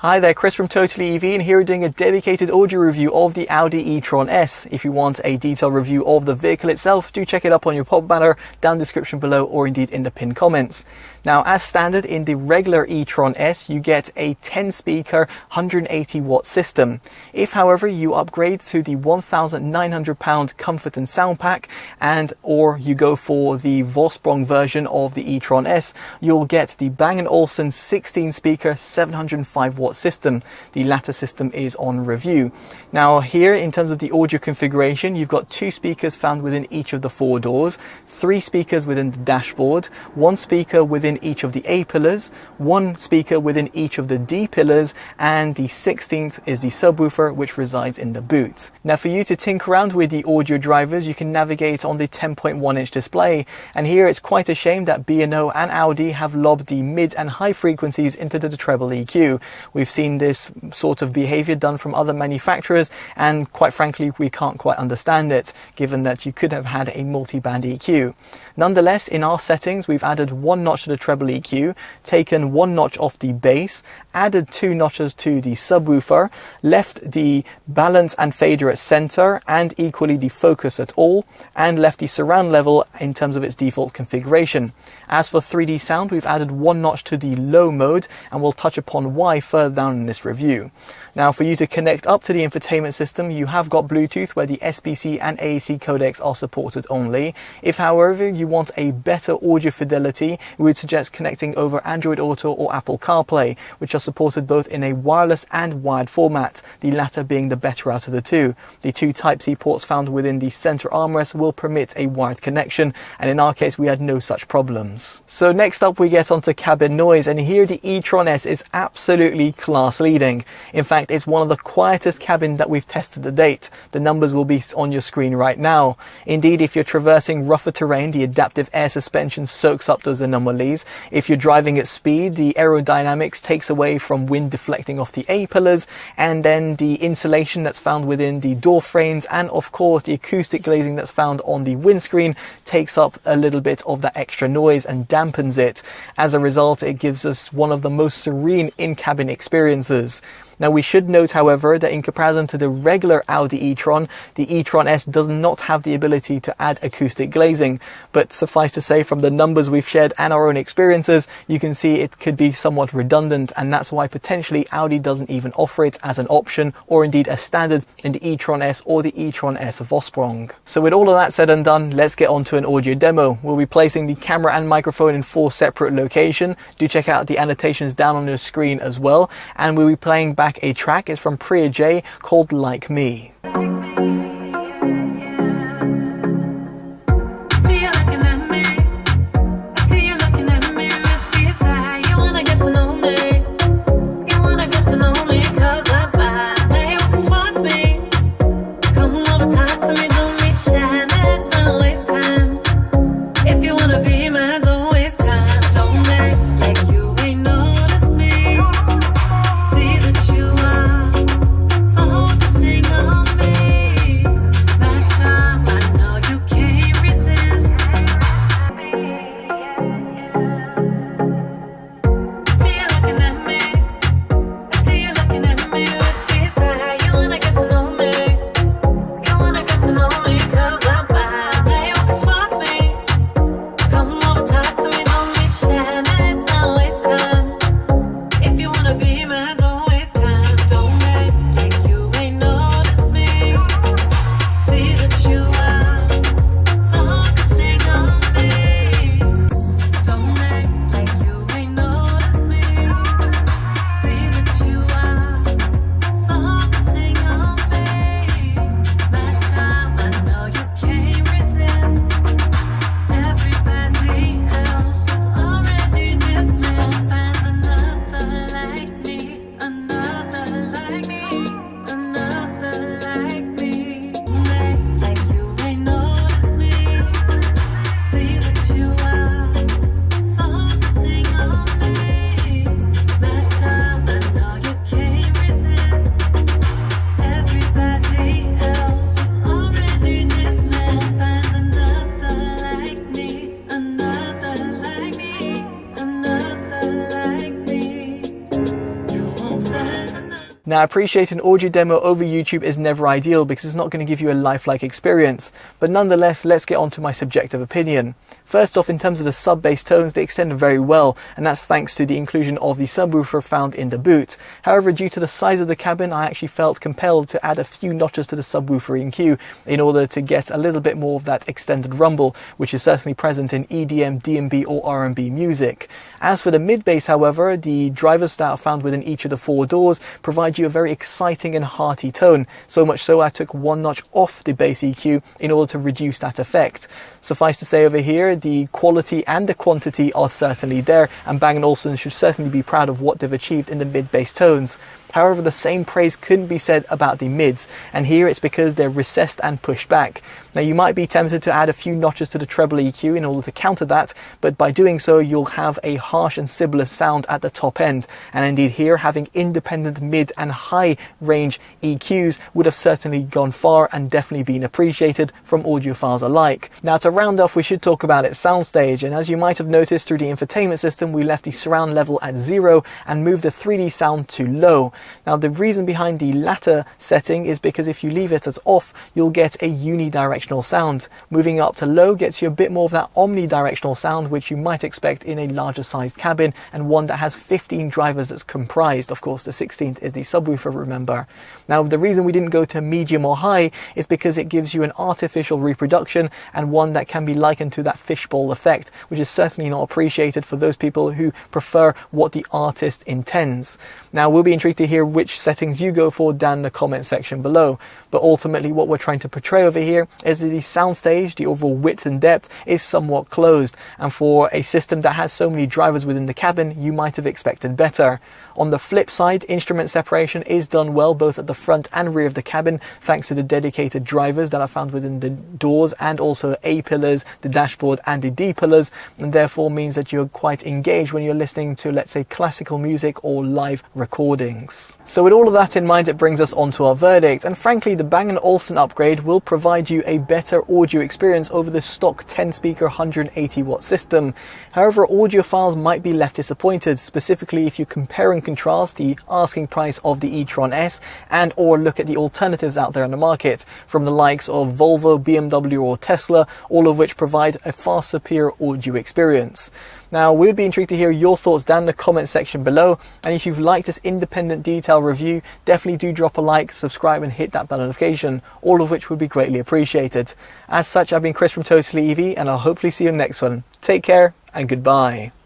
Hi there, Chris from TotallyEV, and here we're doing a dedicated audio review of the Audi e-tron S. If you want a detailed review of the vehicle itself, do check it up on your pop banner, down in the description below, or indeed in the pinned comments. Now, as standard in the regular e-tron S, you get a 10-speaker, 180-watt system. If, however, you upgrade to the £1,900 Comfort and Sound Pack, or you go for the Vossprung version of the e-tron S, you'll get the Bang & Olufsen 16-speaker, 705-watt system. The latter system is on review. Now here, in terms of the audio configuration, you've got 2 speakers found within each of the 4 doors, 3 speakers within the dashboard, 1 speaker within each of the A pillars, 1 speaker within each of the D pillars, and the 16th is the subwoofer which resides in the boot. Now for you to tinker around with the audio drivers, you can navigate on the 10.1-inch display, and here it's quite a shame that B&O and Audi have lobbed the mid and high frequencies into the treble EQ. We've seen this sort of behavior done from other manufacturers, and quite frankly we can't quite understand it, given that you could have had a multi-band EQ. Nonetheless, in our settings we've added 1 notch to the treble EQ, taken 1 notch off the bass, added 2 notches to the subwoofer, left the balance and fader at center and equally the focus at all, and left the surround level in terms of its default configuration. As for 3D sound, we've added 1 notch to the low mode, and we'll touch upon why further down in this review. Now for you to connect up to the infotainment system, you have got Bluetooth where the SBC and AAC codecs are supported only. If however you want a better audio fidelity, we would suggest connecting over Android Auto or Apple CarPlay, which are supported both in a wireless and wired format, the latter being the better out of the two. The 2 Type-C ports found within the center armrest will permit a wired connection, and in our case we had no such problems. So next up we get onto cabin noise, and here the e-tron S is absolutely class leading. In fact, it's one of the quietest cabins that we've tested to date. The numbers will be on your screen right now. Indeed, if you're traversing rougher terrain, the adaptive air suspension soaks up those anomalies. If you're driving at speed, the aerodynamics takes away from wind deflecting off the A pillars, and then the insulation that's found within the door frames, and of course the acoustic glazing that's found on the windscreen takes up a little bit of that extra noise and dampens it. As a result, it gives us one of the most serene in-cabin experiences. Now we should note, however, that in comparison to the regular Audi e-tron, the e-tron S does not have the ability to add acoustic glazing, but suffice to say, from the numbers we've shared and our own experiences, you can see it could be somewhat redundant, and that's why potentially Audi doesn't even offer it as an option or indeed a standard in the e-tron S or the e-tron S Vossprung. So with all of that said and done, let's get on to an audio demo. We'll be placing the camera and microphone in 4 separate locations. Do check out the annotations down on your screen as well, and we'll be playing back a track. It's from Priya J called Like Me. See that you are focusing on me. Now, I appreciate an audio demo over YouTube is never ideal because it's not going to give you a lifelike experience, but nonetheless, let's get on to my subjective opinion. First off, in terms of the sub-bass tones, they extend very well, and that's thanks to the inclusion of the subwoofer found in the boot. However, due to the size of the cabin, I actually felt compelled to add a few notches to the subwoofer EQ in order to get a little bit more of that extended rumble, which is certainly present in EDM, D&B or R&B music. As for the mid-bass, however, the drivers that are found within each of the 4 doors provide you a very exciting and hearty tone, so much so I took 1 notch off the bass EQ in order to reduce that effect. Suffice to say over here, the quality and the quantity are certainly there, and Bang & Olufsen should certainly be proud of what they've achieved in the mid-bass tones. However, the same praise couldn't be said about the mids, and here it's because they're recessed and pushed back. Now, you might be tempted to add a few notches to the treble EQ in order to counter that, but by doing so you'll have a harsh and sibilant sound at the top end, and indeed here having independent mid and high range EQs would have certainly gone far and definitely been appreciated from audiophiles alike. Now, to round off, we should talk about its soundstage, and as you might have noticed through the infotainment system, we left the surround level at 0 and moved the 3D sound to low. Now, the reason behind the latter setting is because if you leave it as off, you'll get a unidirectional sound. Moving up to low gets you a bit more of that omnidirectional sound, which you might expect in a larger sized cabin and one that has 15 drivers that's comprised. Of course, the 16th is the subwoofer, remember. Now, the reason we didn't go to medium or high is because it gives you an artificial reproduction and one that can be likened to that fishbowl effect, which is certainly not appreciated for those people who prefer what the artist intends. Now, we'll be intrigued to hear which settings you go for down in the comment section below, but ultimately what we're trying to portray over here is that the soundstage, the overall width and depth, is somewhat closed, and for a system that has so many drivers within the cabin, you might have expected better. On the flip side, instrument separation is done well both at the front and rear of the cabin thanks to the dedicated drivers that are found within the doors and also A pillars, the dashboard and the D pillars, and therefore means that you're quite engaged when you're listening to, let's say, classical music or live recordings. So with all of that in mind, it brings us on to our verdict, and frankly the Bang & Olufsen Upgrade will provide you a better audio experience over the stock 10 speaker 180 watt system. However, audiophiles might be left disappointed, specifically if you compare and contrast the asking price of the e-tron S and or look at the alternatives out there in the market from the likes of Volvo, BMW or Tesla, all of which provide a far superior audio experience. Now, we'd be intrigued to hear your thoughts down in the comment section below, and if you've liked this independent detail review, definitely do drop a like, subscribe and hit that bell notification, all of which would be greatly appreciated. As such, I've been Chris from TotallyEV, and I'll hopefully see you in the next one. Take care and goodbye.